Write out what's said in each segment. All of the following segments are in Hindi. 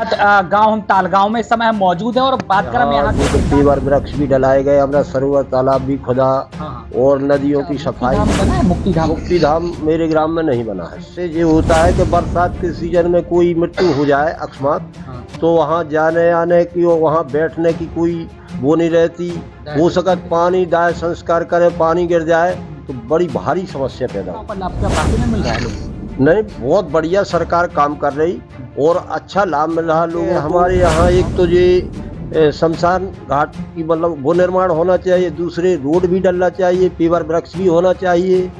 गांव हम तालगांव में इस समय हम मौजूद हैं और बात करें हम यहाँ की पीवर वृक्ष भी डलाए गए, अपना सरोवर तालाब भी खुदा और नदियों की सफाई। बना है मुक्तिधाम मेरे ग्राम में नहीं बना है। इससे ये होता है कि बरसात के सीजन में कोई मृत्यु हो जाए अकस्मात, तो वहाँ जाने आने की और वहाँ बैठने की कोई वो नहीं रहती। हो सकत पानी दाह संस्कार करे, पानी गिर जाए तो बड़ी भारी समस्या पैदा हो। नहीं, बहुत बढ़िया सरकार काम कर रही और अच्छा लाभ मिल रहा लोगों को। हमारे यहाँ एक तो ये शमशान घाट की मतलब वो निर्माण होना चाहिए, दूसरे रोड भी डलना चाहिए, पीवर वृक्ष भी होना चाहिए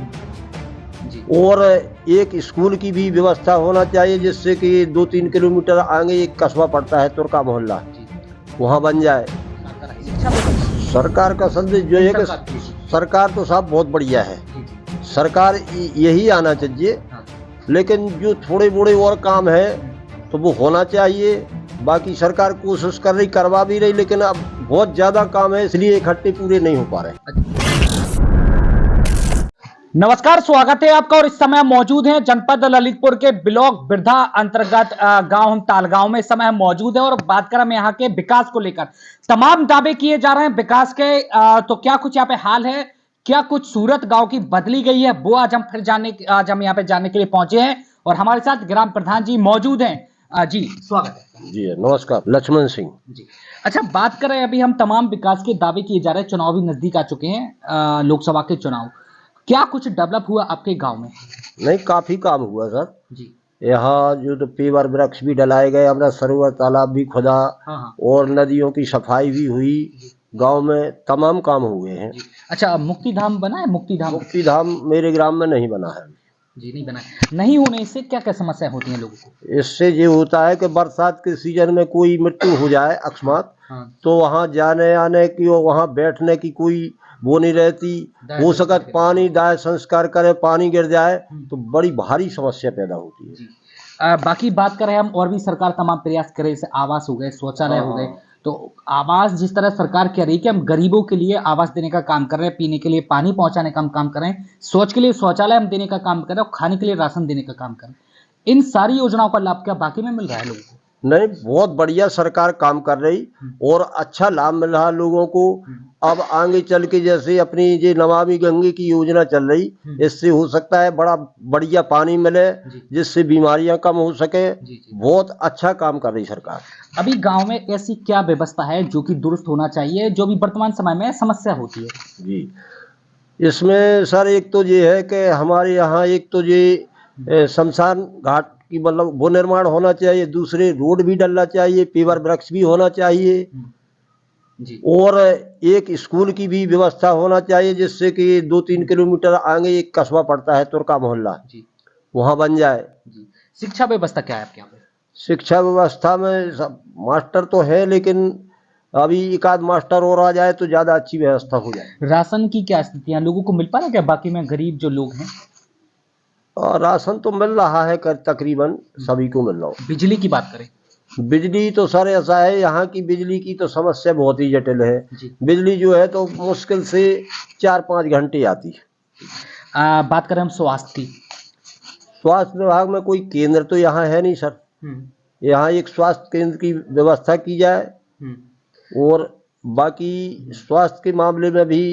और एक स्कूल की भी व्यवस्था होना चाहिए, जिससे कि 2-3 किलोमीटर आगे एक कस्बा पड़ता है तुर्का मोहल्ला, वहाँ बन जाए। सरकार का संदेश जो है कि सरकार तो साहब बहुत बढ़िया है, सरकार यही आना चाहिए, लेकिन जो थोड़े मोड़े और काम है तो वो होना चाहिए। बाकी सरकार कोशिश कर रही, करवा भी रही, लेकिन अब बहुत ज्यादा काम है, इसलिए इकट्ठे पूरे नहीं हो पा रहे। नमस्कार, स्वागत है आपका और इस समय मौजूद हैं जनपद ललितपुर के ब्लॉक बिरधा अंतर्गत गांव हम तालगांव में इस समय हम मौजूद हैं और बात करें हम यहाँ के विकास को लेकर। तमाम दावे किए जा रहे हैं विकास के, तो क्या कुछ यहाँ पे हाल है, क्या कुछ सूरत गांव की बदली गई है, वो आज हम यहाँ पे जानने के लिए पहुंचे हैं और हमारे साथ ग्राम प्रधान जी मौजूद हैं। जी स्वागत है। जी नमस्कार, लक्ष्मण सिंह जी। अच्छा, बात करें अभी हम तमाम विकास के दावे किए जा रहे हैं, चुनाव भी नजदीक आ चुके हैं, लोकसभा के चुनाव, क्या कुछ डेवलप हुआ आपके गांव में? नहीं, काफी काम हुआ सर जी। यहाँ जो तो पीवर वृक्ष भी डलाए गए, अपना सरोवर तालाब भी खुदा और नदियों की सफाई भी हुई, गांव में तमाम काम हुए हैं। अच्छा, मुक्तिधाम बना है? मुक्तिधाम मेरे ग्राम में नहीं बना है जी, नहीं बना है। नहीं होने से क्या क्या समस्या होती है लोगों को? इससे ये होता है कि बरसात के सीजन में कोई मृत्यु हो जाए अकस्मात, तो वहाँ जाने आने की और वहाँ बैठने की कोई वो नहीं रहती। हो सकत पानी दाह संस्कार करे, पानी गिर जाए तो बड़ी भारी समस्या पैदा होती है। बाकी बात करें हम, और भी सरकार तमाम प्रयास करे, जैसे आवास हो गए, शौचालय हो गए, तो आवास जिस तरह सरकार कह रही है कि हम गरीबों के लिए आवास देने का काम कर रहे हैं, पीने के लिए पानी पहुंचाने का हम काम कर रहे हैं, शौच के लिए शौचालय हम देने का काम कर रहे हैं और खाने के लिए राशन देने का काम कर रहे हैं, इन सारी योजनाओं का लाभ क्या बाकी में मिल रहा है लोगों को? नहीं, बहुत बढ़िया सरकार काम कर रही और अच्छा लाभ मिल रहा लोगों को। अब आगे चल के जैसे अपनी ये नमामि गंगे की योजना चल रही, इससे हो सकता है बड़ा बढ़िया पानी मिले, जिससे बीमारियां कम हो सके। बहुत अच्छा काम कर रही सरकार। अभी गांव में ऐसी क्या व्यवस्था है जो कि दुरुस्त होना चाहिए, जो भी वर्तमान समय में समस्या होती है? जी, इसमें सर एक तो ये है कि हमारे यहाँ एक तो ये शमशान घाट की मतलब वो निर्माण होना चाहिए, दूसरे रोड भी डलना चाहिए, पीवर वृक्ष भी होना चाहिए जी। और एक स्कूल की भी व्यवस्था होना चाहिए, जिससे कि 2-3 किलोमीटर आगे एक कस्बा पड़ता है तुर्का मोहल्ला, वहाँ बन जाए। शिक्षा व्यवस्था क्या है आपके यहाँ पे? शिक्षा व्यवस्था में मास्टर तो है, लेकिन अभी एक आध मास्टर और आ जाए तो ज्यादा अच्छी व्यवस्था हो जाए। राशन की क्या स्थितियाँ, लोगों को मिल पा रहा है क्या बाकी में गरीब जो लोग हैं? राशन तो मिल रहा है, कर तकरीबन सभी को मिल रहा है। बिजली की बात करें, बिजली तो सर ऐसा है, यहाँ की बिजली की तो समस्या बहुत ही जटिल है। बिजली जो है तो मुश्किल से 4-5 घंटे आती है। बात करें हम स्वास्थ्य की, स्वास्थ्य विभाग में कोई केंद्र तो यहाँ है नहीं सर। यहाँ एक स्वास्थ्य केंद्र की व्यवस्था की जाए और बाकी स्वास्थ्य के मामले में भी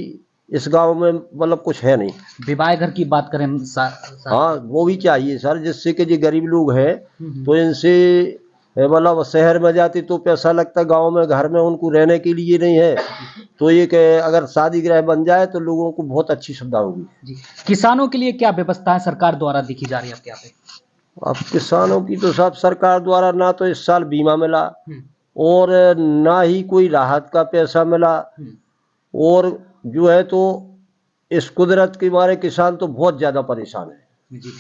इस गांव में मतलब कुछ है नहीं। विवाह घर की बात करें हाँ, वो भी चाहिए सर, जिससे कि जो गरीब लोग हैं तो इनसे मतलब शहर में जाती तो पैसा लगता, गांव में घर में उनको रहने के लिए नहीं है, तो ये अगर शादी गृह बन जाए तो लोगों को बहुत अच्छी सुविधा होगी। किसानों के लिए क्या व्यवस्था है सरकार द्वारा देखी जा रही है आपके यहाँ पे? अब किसानों की तो सब सरकार द्वारा ना तो इस साल बीमा मिला और ना ही कोई राहत का पैसा मिला, और जो है तो इस कुदरत के मारे किसान तो बहुत ज्यादा परेशान है जी।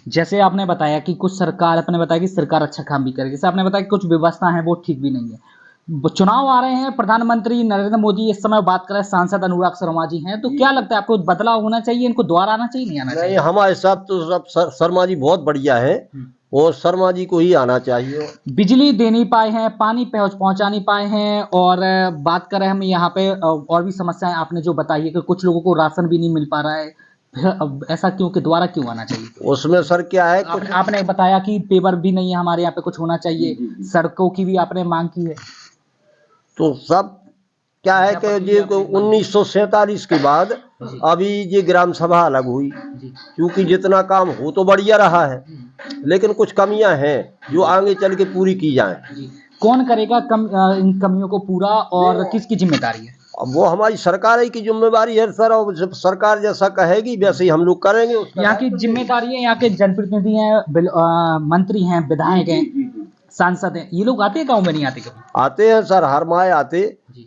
जैसे आपने बताया कि कुछ सरकार, आपने बताया कि सरकार अच्छा काम भी करेगी, जैसे आपने बताया कि कुछ व्यवस्था है वो ठीक भी नहीं है। चुनाव आ रहे हैं, प्रधानमंत्री नरेंद्र मोदी इस समय बात करें, सांसद अनुराग शर्मा जी हैं, तो क्या लगता है आपको बदलाव होना चाहिए, इनको दोबारा आना चाहिए, नहीं आना चाहिए? नहीं, हमारे हिसाब तो सब शर्मा जी बहुत बढ़िया है और शर्मा जी को ही आना चाहिए। बिजली दे नहीं पाए हैं, पानी पहुंचा नहीं पाए हैं, और बात करें हम यहाँ पे और भी समस्याएं आपने जो बताई है कि कुछ लोगों को राशन भी नहीं मिल पा रहा है, अब ऐसा क्यों कि दोबारा क्यों आना चाहिए? उसमें सर क्या है, कुछ आपने बताया कि पेवर भी नहीं है हमारे यहाँ पे, कुछ होना चाहिए, सड़कों की भी आपने मांग की है। तो सब क्या है कि ये 1947 के बाद अभी ये ग्राम सभा अलग हुई, क्योंकि जितना काम हो तो बढ़िया रहा है, लेकिन कुछ कमियां हैं जो आगे चल के पूरी की जाएं। कौन करेगा इन कमियों को पूरा, और किसकी जिम्मेदारी है? अब वो हमारी सरकार की जिम्मेदारी है सर, और जब सरकार जैसा कहेगी वैसे ही हम लोग करेंगे। यहाँ की जिम्मेदारी है, यहाँ के जनप्रतिनिधि हैं, मंत्री हैं, विधायक हैं, सांसद हैं, ये लोग आते हैं गाँव में? नहीं आते कभी? आते हैं सर, हर माह आते,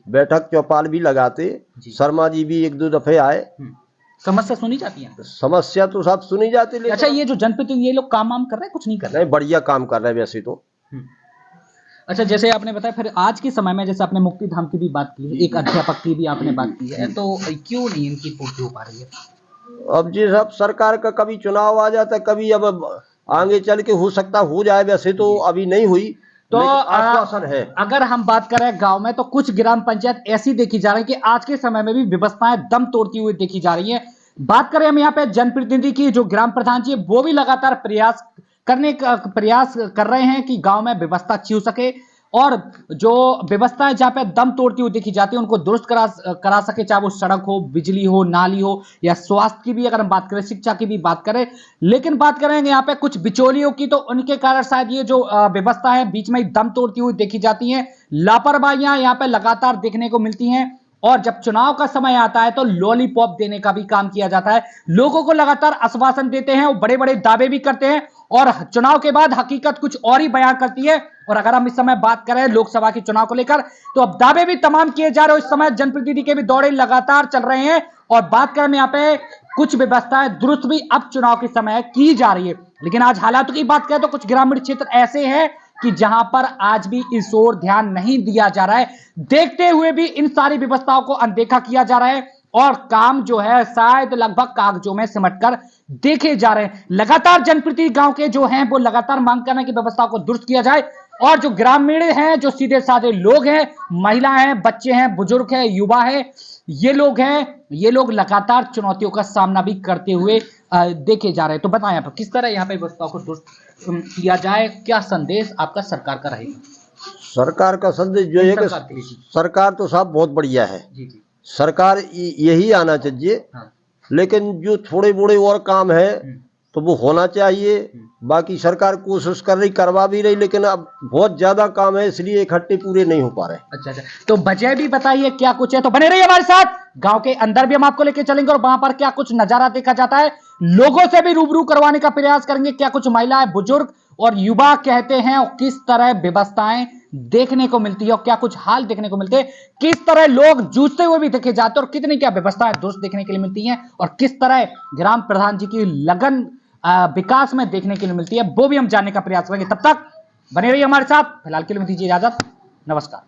बैठक चौपाल भी लगाते, शर्मा जी भी 1-2 दफे आए। समस्या सुनी जाती है? समस्या तो सब सुनी जाती है। अच्छा, ये जो जनप्रतिनिधि ये लोग काम कर रहे हैं, कुछ नहीं कर रहे? नहीं, बढ़िया काम कर रहे हैं वैसे तो। अच्छा, जैसे आपने बताया, फिर आज के समय में जैसे आपने मुक्ति धाम की भी बात की है, एक अध्यापक की भी आपने बात की है, तो क्यों नहीं इनकी पूर्ति हो पा रही है? अब जी सब सरकार का कभी चुनाव आ जाता है, कभी अब आगे चल के हो सकता हो जाए, वैसे तो अभी नहीं हुई, तो आश्वासन है। अगर हम बात करें गांव में, तो कुछ ग्राम पंचायत ऐसी देखी जा रही है कि आज के समय में भी व्यवस्थाएं दम तोड़ती हुई देखी जा रही है। बात करें हम यहाँ पे जनप्रतिनिधि की, जो ग्राम प्रधान जी, वो भी लगातार प्रयास कर रहे हैं कि गांव में व्यवस्था अच्छी हो सके, और जो व्यवस्थाएं जहां पे दम तोड़ती हुई देखी जाती है उनको दुरुस्त करा सके, चाहे वो सड़क हो, बिजली हो, नाली हो, या स्वास्थ्य की भी अगर हम बात करें, शिक्षा की भी बात करें। लेकिन बात करेंगे यहाँ पे कुछ बिचौलियों की, तो उनके कारण शायद ये जो व्यवस्था है बीच में ही दम तोड़ती हुई देखी जाती है। लापरवाहियां यहाँ पे लगातार देखने को मिलती हैं, और जब चुनाव का समय आता है तो लॉलीपॉप देने का भी काम किया जाता है। लोगों को लगातार आश्वासन देते हैं, बड़े बड़े दावे भी करते हैं, और चुनाव के बाद हकीकत कुछ और ही बयां करती है। और अगर हम इस समय बात करें लोकसभा के चुनाव को लेकर, तो अब दावे भी तमाम किए जा रहे हैं। इस समय जनप्रतिनिधि के भी दौरे लगातार चल रहे हैं, और बात करें यहाँ पे कुछ व्यवस्थाएं दुरुस्त भी अब चुनाव के समय की जा रही है। लेकिन आज हालातों की बात करें तो कुछ ग्रामीण क्षेत्र ऐसे हैं कि जहां पर आज भी इस ओर ध्यान नहीं दिया जा रहा है, देखते हुए भी इन सारी व्यवस्थाओं को अनदेखा किया जा रहा है, और काम जो है शायद लगभग कागजों में सिमटकर देखे जा रहे हैं। लगातार जनप्रतिनिधि गांव के जो हैं वो लगातार मांग कर रहे हैं कि व्यवस्था को दुरुस्त किया जाए, और जो ग्रामीण हैं, जो सीधे साधे लोग हैं, महिलाएं हैं, बच्चे हैं, बुजुर्ग हैं, युवा हैं, ये लोग लगातार चुनौतियों का सामना भी करते हुए देखे जा रहे हैं। तो बताएं आप किस तरह यहाँ पे व्यवस्था को दुरुस्त किया जाए, क्या संदेश आपका सरकार का रहेगा? सरकार का संदेश जो है कि सरकार तो साहब बहुत बढ़िया है, सरकार यही आना चाहिए, लेकिन जो थोड़े बड़े और काम है तो वो होना चाहिए। बाकी सरकार कोशिश कर रही, करवा भी रही, लेकिन अब बहुत ज्यादा काम है, इसलिए इकट्ठे पूरे नहीं हो पा रहे। अच्छा, तो वजह भी बताइए क्या कुछ है, तो बने रहिए हमारे साथ। गांव के अंदर भी हम आपको लेके चलेंगे, और वहां पर क्या कुछ नजारा देखा जाता है, लोगों से भी रूबरू करवाने का प्रयास करेंगे, क्या कुछ महिलाएं, बुजुर्ग और युवा कहते हैं, और किस तरह व्यवस्थाएं देखने को मिलती है, और क्या कुछ हाल देखने को मिलते हैं, किस तरह लोग जूझते हुए भी देखे जाते हैं, और कितनी क्या व्यवस्थाएं दुरुस्त देखने के लिए मिलती हैं, और किस तरह ग्राम प्रधान जी की लगन विकास में देखने के लिए मिलती है, वो भी हम जानने का प्रयास करेंगे। तब तक बने रहिए हमारे साथ। फिलहाल के लिए दीजिए इजाजत, नमस्कार।